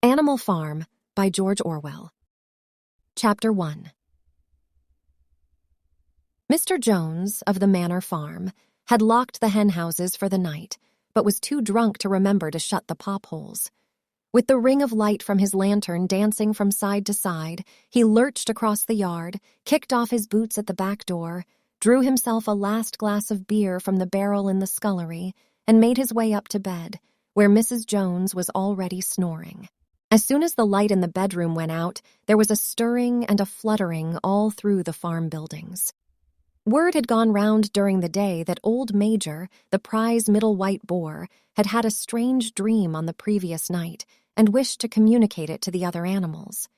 Animal Farm by George Orwell. Chapter 1. Mr. Jones of the Manor Farm had locked the henhouses for the night, but was too drunk to remember to shut the pop-holes. With the ring of light from his lantern dancing from side to side, he lurched across the yard, kicked off his boots at the back door, drew himself a last glass of beer from the barrel in the scullery, and made his way up to bed, where Mrs. Jones was already snoring. As soon as the light in the bedroom went out, there was a stirring and a fluttering all through the farm buildings. Word had gone round during the day that old Major, the prize middle white boar, had had a strange dream on the previous night and wished to communicate it to the other animals.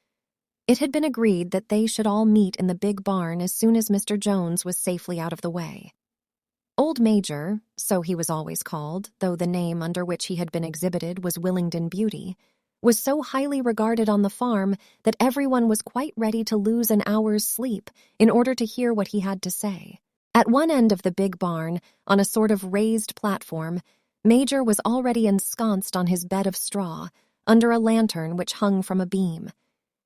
It had been agreed that they should all meet in the big barn as soon as Mr. Jones was safely out of the way. Old Major, so he was always called, though the name under which he had been exhibited was Willingdon Beauty, was so highly regarded on the farm that everyone was quite ready to lose an hour's sleep in order to hear what he had to say. At one end of the big barn, on a sort of raised platform, Major was already ensconced on his bed of straw, under a lantern which hung from a beam.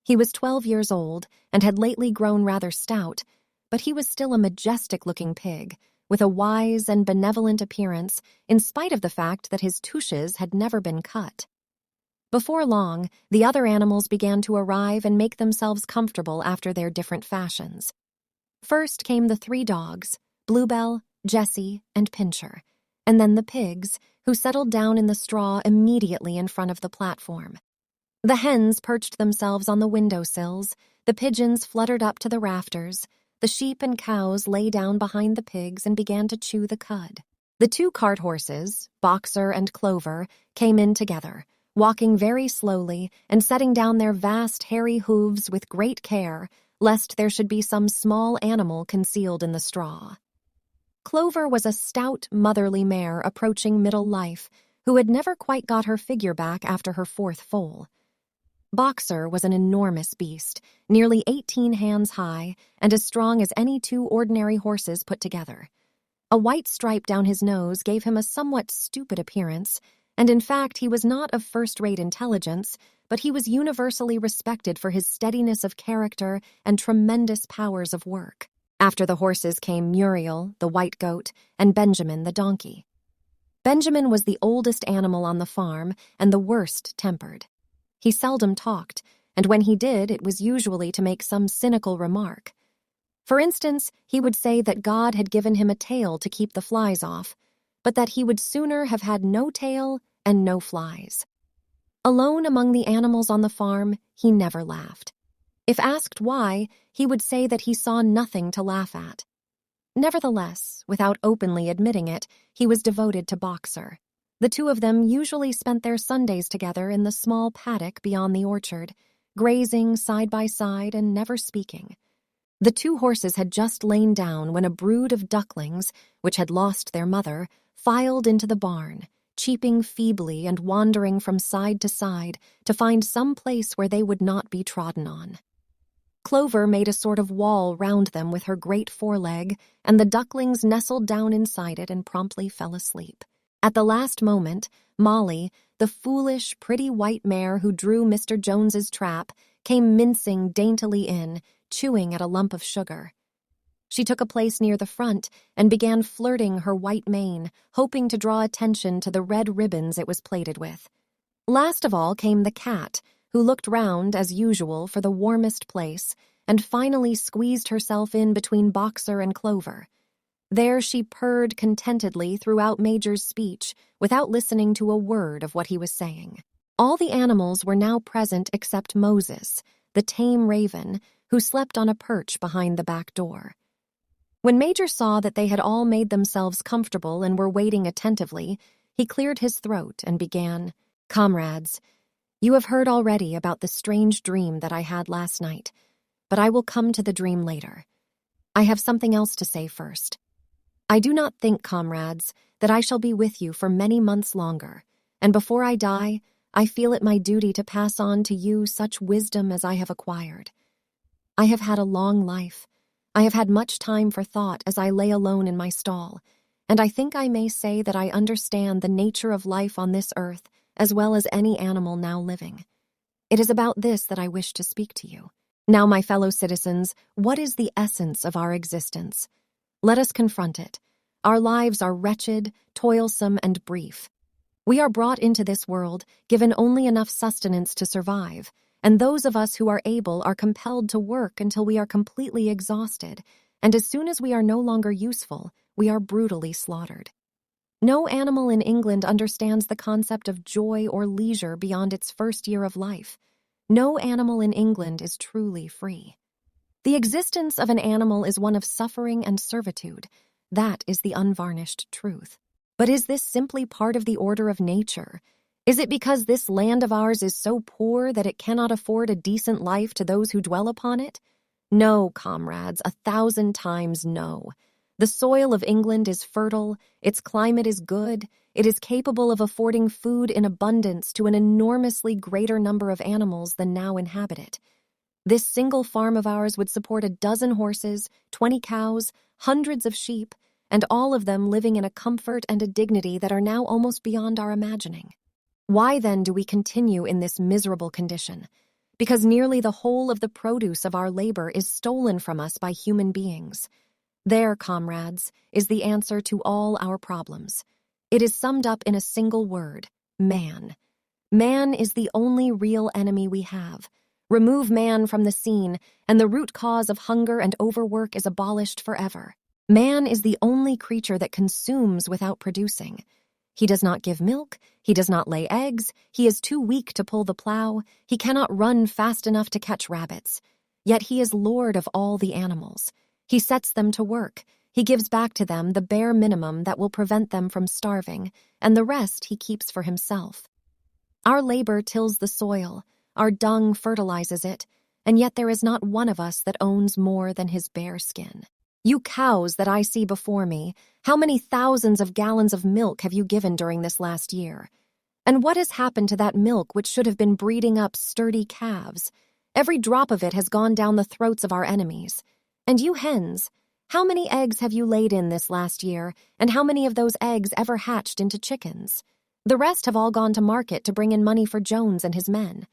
He was 12 years old and had lately grown rather stout, but he was still a majestic-looking pig, with a wise and benevolent appearance, in spite of the fact that his touches had never been cut. Before long, the other animals began to arrive and make themselves comfortable after their different fashions. First came the 3 dogs, Bluebell, Jessie, and Pincher, and then the pigs, who settled down in the straw immediately in front of the platform. The hens perched themselves on the windowsills, the pigeons fluttered up to the rafters, the sheep and cows lay down behind the pigs and began to chew the cud. The 2 cart horses, Boxer and Clover, came in together, walking very slowly and setting down their vast hairy hooves with great care, lest there should be some small animal concealed in the straw. Clover was a stout, motherly mare approaching middle life, who had never quite got her figure back after her 4th foal. Boxer was an enormous beast, nearly 18 hands high, and as strong as any 2 ordinary horses put together. A white stripe down his nose gave him a somewhat stupid appearance, and in fact he was not of first-rate intelligence, but he was universally respected for his steadiness of character and tremendous powers of work. After the horses came Muriel, the white goat, and Benjamin, the donkey. Benjamin was the oldest animal on the farm and the worst-tempered. He seldom talked, and when he did, it was usually to make some cynical remark. For instance, he would say that God had given him a tail to keep the flies off, but that he would sooner have had no tail and no flies. Alone among the animals on the farm, he never laughed. If asked why, he would say that he saw nothing to laugh at. Nevertheless, without openly admitting it, he was devoted to Boxer. The 2 of them usually spent their Sundays together in the small paddock beyond the orchard, grazing side by side and never speaking. The 2 horses had just lain down when a brood of ducklings, which had lost their mother, filed into the barn, cheeping feebly and wandering from side to side to find some place where they would not be trodden on. Clover made a sort of wall round them with her great foreleg, and the ducklings nestled down inside it and promptly fell asleep. At the last moment, Molly, the foolish, pretty white mare who drew Mr. Jones's trap, came mincing daintily in, chewing at a lump of sugar. She took a place near the front and began flirting her white mane, hoping to draw attention to the red ribbons it was plaited with. Last of all came the cat, who looked round, as usual, for the warmest place, and finally squeezed herself in between Boxer and Clover. There she purred contentedly throughout Major's speech, without listening to a word of what he was saying. All the animals were now present except Moses, the tame raven, who slept on a perch behind the back door. When Major saw that they had all made themselves comfortable and were waiting attentively, he cleared his throat and began, "Comrades, you have heard already about the strange dream that I had last night, but I will come to the dream later. I have something else to say first. I do not think, comrades, that I shall be with you for many months longer, and before I die, I feel it my duty to pass on to you such wisdom as I have acquired. I have had a long life. I have had much time for thought as I lay alone in my stall, and I think I may say that I understand the nature of life on this earth as well as any animal now living. It is about this that I wish to speak to you. Now, my fellow citizens, what is the essence of our existence? Let us confront it. Our lives are wretched, toilsome, and brief. We are brought into this world, given only enough sustenance to survive, and those of us who are able are compelled to work until we are completely exhausted, and as soon as we are no longer useful, we are brutally slaughtered. No animal in England understands the concept of joy or leisure beyond its first year of life. No animal in England is truly free. The existence of an animal is one of suffering and servitude. That is the unvarnished truth. But is this simply part of the order of nature? Is it because this land of ours is so poor that it cannot afford a decent life to those who dwell upon it? No, comrades, 1,000 times no. The soil of England is fertile, its climate is good, it is capable of affording food in abundance to an enormously greater number of animals than now inhabit it. This single farm of ours would support 12 horses, 20 cows, hundreds of sheep, and all of them living in a comfort and a dignity that are now almost beyond our imagining. Why then do we continue in this miserable condition? Because nearly the whole of the produce of our labor is stolen from us by human beings. There, comrades, is the answer to all our problems. It is summed up in a single word: man. Man is the only real enemy we have. Remove man from the scene, and the root cause of hunger and overwork is abolished forever. Man is the only creature that consumes without producing. He does not give milk, he does not lay eggs, he is too weak to pull the plow, he cannot run fast enough to catch rabbits. Yet he is lord of all the animals. He sets them to work. He gives back to them the bare minimum that will prevent them from starving, and the rest he keeps for himself. Our labor tills the soil, our dung fertilizes it, and yet there is not one of us that owns more than his bare skin. You cows that I see before me, how many thousands of gallons of milk have you given during this last year? And what has happened to that milk which should have been breeding up sturdy calves? Every drop of it has gone down the throats of our enemies. And you hens, how many eggs have you laid in this last year, and how many of those eggs ever hatched into chickens? The rest have all gone to market to bring in money for Jones and his men.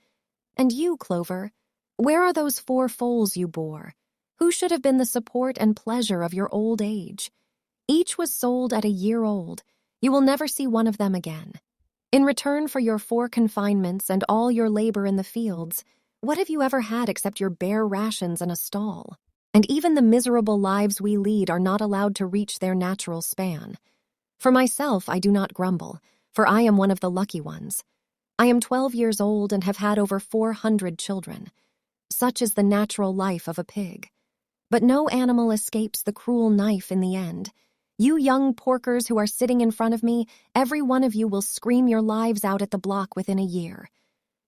And you, Clover, where are those 4 foals you bore? Who should have been the support and pleasure of your old age? Each was sold at a year old. You will never see one of them again. In return for your 4 confinements and all your labor in the fields, what have you ever had except your bare rations and a stall? And even the miserable lives we lead are not allowed to reach their natural span. For myself, I do not grumble, for I am one of the lucky ones. I am 12 years old and have had over 400 children. Such is the natural life of a pig. But no animal escapes the cruel knife in the end. You young porkers who are sitting in front of me, every one of you will scream your lives out at the block within a year.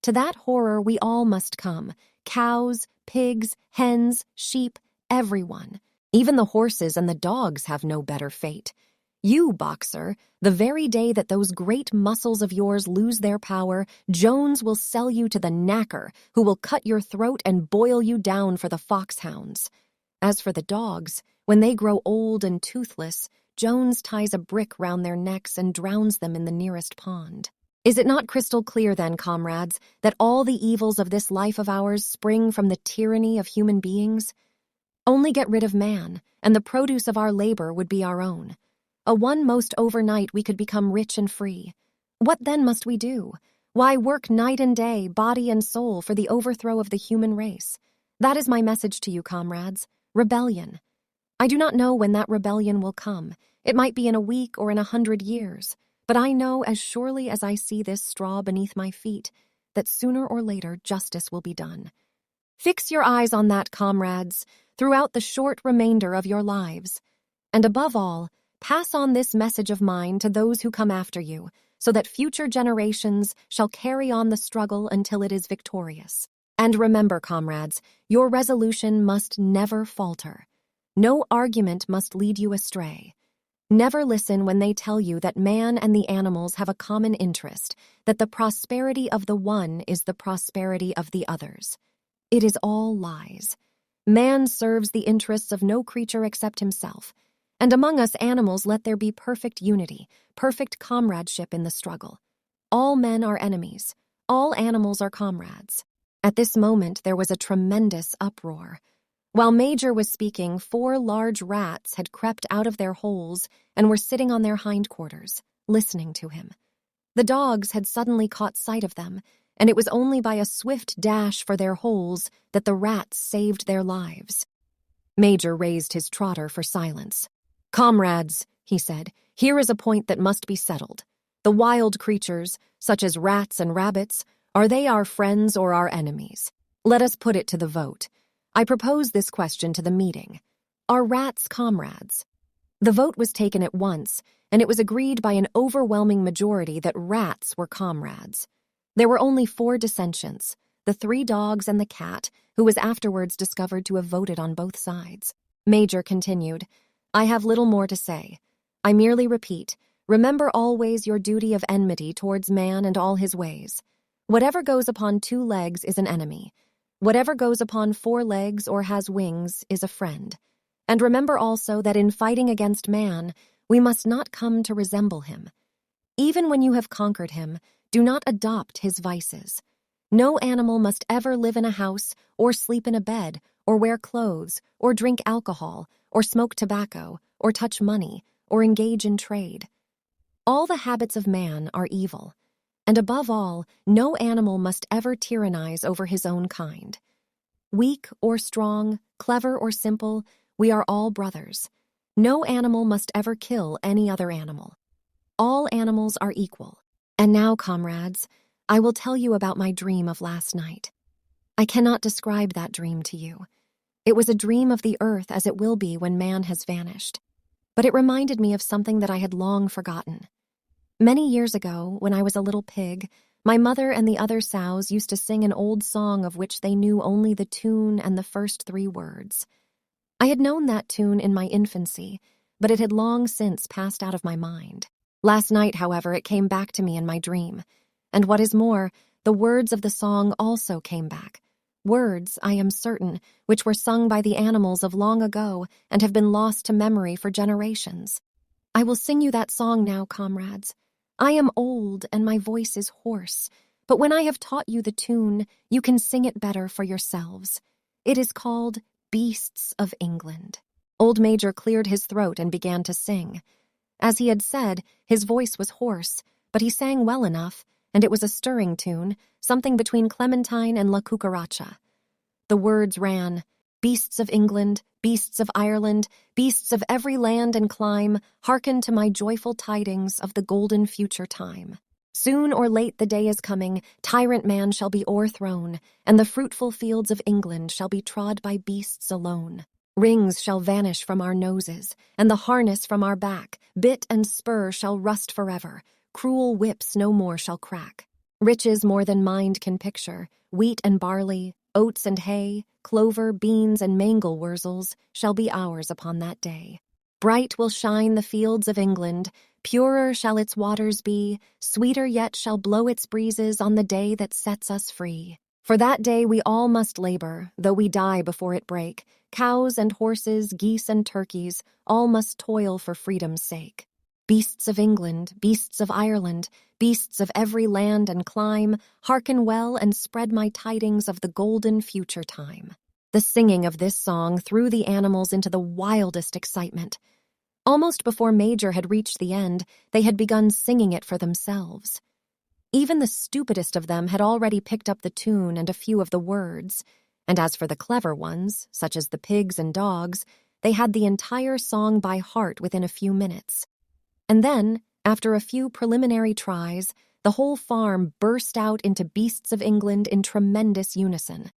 To that horror we all must come: cows, pigs, hens, sheep, everyone. Even the horses and the dogs have no better fate. You, Boxer, the very day that those great muscles of yours lose their power, Jones will sell you to the knacker, who will cut your throat and boil you down for the foxhounds. As for the dogs, when they grow old and toothless, Jones ties a brick round their necks and drowns them in the nearest pond. Is it not crystal clear then, comrades, that all the evils of this life of ours spring from the tyranny of human beings? Only get rid of man, and the produce of our labor would be our own. One most overnight we could become rich and free. What then must we do? Why, work night and day, body and soul, for the overthrow of the human race. That is my message to you, comrades. Rebellion. I do not know when that rebellion will come. It might be in a week or in 100 years. But I know, as surely as I see this straw beneath my feet, that sooner or later justice will be done. Fix your eyes on that, comrades, throughout the short remainder of your lives. And above all, pass on this message of mine to those who come after you, so that future generations shall carry on the struggle until it is victorious. And remember, comrades, your resolution must never falter. No argument must lead you astray. Never listen when they tell you that man and the animals have a common interest, that the prosperity of the one is the prosperity of the others. It is all lies. Man serves the interests of no creature except himself, and among us animals let there be perfect unity, perfect comradeship in the struggle. All men are enemies, all animals are comrades. At this moment, there was a tremendous uproar. While Major was speaking, 4 large rats had crept out of their holes and were sitting on their hindquarters, listening to him. The dogs had suddenly caught sight of them, and it was only by a swift dash for their holes that the rats saved their lives. Major raised his trotter for silence. "Comrades," he said, "here is a point that must be settled. The wild creatures, such as rats and rabbits, are they our friends or our enemies? Let us put it to the vote. I propose this question to the meeting. Are rats comrades?" The vote was taken at once, and it was agreed by an overwhelming majority that rats were comrades. There were only 4 dissentients, the 3 dogs and the cat, who was afterwards discovered to have voted on both sides. Major continued, "I have little more to say. I merely repeat, remember always your duty of enmity towards man and all his ways. Whatever goes upon 2 legs is an enemy. Whatever goes upon 4 legs or has wings is a friend. And remember also that in fighting against man, we must not come to resemble him. Even when you have conquered him, do not adopt his vices. No animal must ever live in a house, or sleep in a bed, or wear clothes, or drink alcohol, or smoke tobacco, or touch money, or engage in trade. All the habits of man are evil. And above all, no animal must ever tyrannize over his own kind. Weak or strong, clever or simple, we are all brothers. No animal must ever kill any other animal. All animals are equal. And now, comrades, I will tell you about my dream of last night. I cannot describe that dream to you. It was a dream of the earth as it will be when man has vanished. But it reminded me of something that I had long forgotten. Many years ago, when I was a little pig, my mother and the other sows used to sing an old song of which they knew only the tune and the first 3 words. I had known that tune in my infancy, but it had long since passed out of my mind. Last night, however, it came back to me in my dream. And what is more, the words of the song also came back. Words, I am certain, which were sung by the animals of long ago and have been lost to memory for generations. I will sing you that song now, comrades. I am old and my voice is hoarse, but when I have taught you the tune, you can sing it better for yourselves. It is called Beasts of England. Old Major cleared his throat and began to sing. As he had said, his voice was hoarse, but he sang well enough, and it was a stirring tune, something between Clementine and La Cucaracha. The words ran, "Beasts of England, beasts of Ireland, beasts of every land and clime, hearken to my joyful tidings of the golden future time. Soon or late the day is coming, tyrant man shall be o'erthrown, and the fruitful fields of England shall be trod by beasts alone. Rings shall vanish from our noses, and the harness from our back, bit and spur shall rust forever, cruel whips no more shall crack. Riches more than mind can picture, wheat and barley, oats and hay, clover, beans, and mangel wurzels shall be ours upon that day. Bright will shine the fields of England, purer shall its waters be, sweeter yet shall blow its breezes on the day that sets us free. For that day we all must labor, though we die before it break. Cows and horses, geese and turkeys, all must toil for freedom's sake. Beasts of England, beasts of Ireland, beasts of every land and clime, hearken well and spread my tidings of the golden future time." The singing of this song threw the animals into the wildest excitement. Almost before Major had reached the end, they had begun singing it for themselves. Even the stupidest of them had already picked up the tune and a few of the words, and as for the clever ones, such as the pigs and dogs, they had the entire song by heart within a few minutes. And then, after a few preliminary tries, the whole farm burst out into Beasts of England in tremendous unison.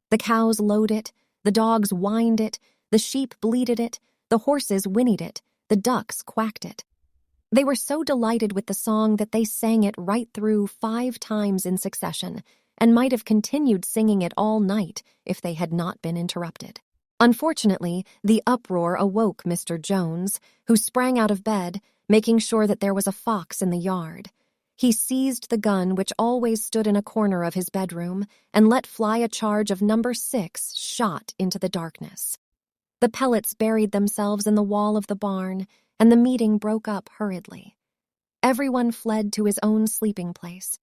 The cows lowed it, the dogs whined it, the sheep bleated it, the horses whinnied it, the ducks quacked it. They were so delighted with the song that they sang it right through 5 times in succession, and might have continued singing it all night if they had not been interrupted. Unfortunately, the uproar awoke Mr. Jones, who sprang out of bed, making sure that there was a fox in the yard. He seized the gun which always stood in a corner of his bedroom and let fly a charge of number 6 shot into the darkness. The pellets buried themselves in the wall of the barn, and the meeting broke up hurriedly. Everyone fled to his own sleeping place.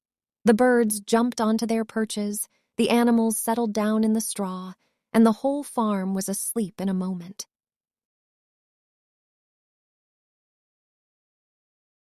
The birds jumped onto their perches, The animals settled down in the straw, and the whole farm was asleep in a moment.